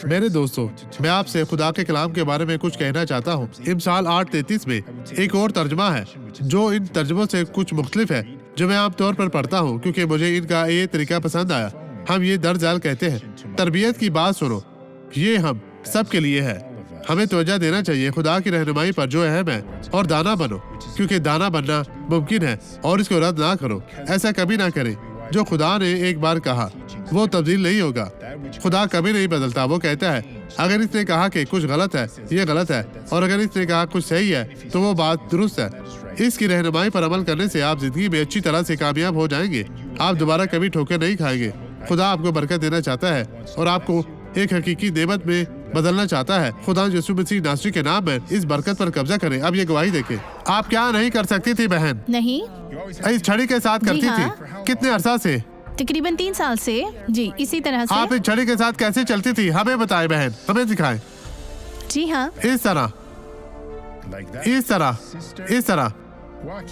میرے دوستو، میں آپ سے خدا کے کلام کے بارے میں کچھ کہنا چاہتا ہوں۔ امثال 8:33 میں ایک اور ترجمہ ہے جو ان ترجموں سے کچھ مختلف ہے، جو میں عام طور پر پڑھتا ہوں کیونکہ مجھے ان کا یہ طریقہ پسند آیا۔ ہم یہ درج ذیل کہتے ہیں، تربیت کی بات سنو، یہ ہم سب کے لیے ہے۔ ہمیں توجہ دینا چاہیے خدا کی رہنمائی پر جو اہم ہے، اور دانا بنو، کیونکہ دانا بننا ممکن ہے، اور اس کو رد نہ کرو۔ ایسا کبھی نہ کریں۔ جو خدا نے ایک بار کہا وہ تبدیل نہیں ہوگا۔ خدا کبھی نہیں بدلتا۔ وہ کہتا ہے اگر اس نے کہا کہ کچھ غلط ہے، یہ غلط ہے، اور اگر اس نے کہا کچھ صحیح ہے تو وہ بات درست ہے۔ اس کی رہنمائی پر عمل کرنے سے آپ زندگی میں اچھی طرح سے کامیاب ہو جائیں گے۔ آپ دوبارہ کبھی ٹھوکر نہیں کھائیں گے۔ خدا آپ کو برکت دینا چاہتا ہے اور آپ کو ایک حقیقی نعمت میں بدلنا چاہتا ہے۔ خدا یسوع مسیح ناصری کے نام میں اس برکت پر قبضہ کریں۔ اب یہ گواہی دیکھیں۔ آپ کیا نہیں کر سکتی تھی بہن؟ نہیں، اس چھڑی کے ساتھ کرتی تھی؟ کتنے عرصہ سے؟ تقریباً 3 سال سے۔ جی، اسی طرح سے۔ آپ اس چھڑی کے ساتھ کیسے چلتی تھی؟ ہمیں بتائیں بہن، ہمیں دکھائیں۔ جی ہاں، اس طرح، اس طرح، اس طرح۔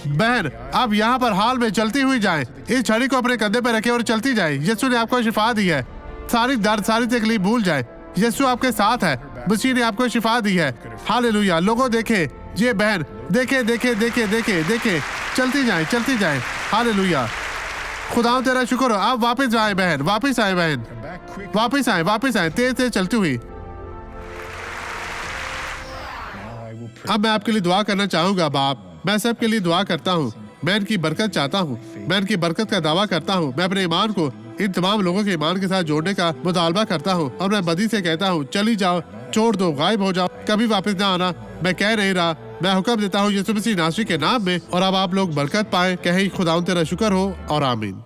بہن، اب یہاں پر حال میں چلتی ہوئی جائیں۔ اس چھڑی کو اپنے کندھے پہ رکھیں اور چلتی جائیں۔ یسوع نے آپ کو شفا دی ہے۔ ساری درد، ساری تکلیف بھول جائیں۔ یسوع آپ کے ساتھ ہے۔ مسیح نے آپ کو شفا دی ہے۔ ہاللیلویہ۔ لوگوں دیکھیں، یہ بہن، دیکھیں دیکھیں دیکھیں دیکھیں دیکھیں، چلتی جائیں، چلتی جائیں۔ ہاللیلویہ۔ خدا تیرا شکر ہو۔ آپ واپس آئیں بہن، واپس آئیں بہن، واپس آئیں، واپس آئیں، تیز تیز چلتی ہوئی۔ اب میں آپ کے لیے دعا کرنا چاہوں گا۔ باپ، میں سب کے لیے دعا کرتا ہوں۔ میں ان کی برکت چاہتا ہوں۔ میں ان کی برکت کا دعویٰ کرتا ہوں۔ میں اپنے ایمان کو ان تمام لوگوں کے ایمان کے ساتھ جوڑنے کا مطالبہ کرتا ہوں، اور میں بدی سے کہتا ہوں چلی جاؤ، چھوڑ دو، غائب ہو جاؤ، کبھی واپس نہ آنا۔ میں کہہ نہیں رہا، میں حکم دیتا ہوں یسوع مسیح ناصری کے نام میں، اور اب آپ لوگ برکت پائیں۔ کہیں خدا تیرا شکر ہو، اور آمین۔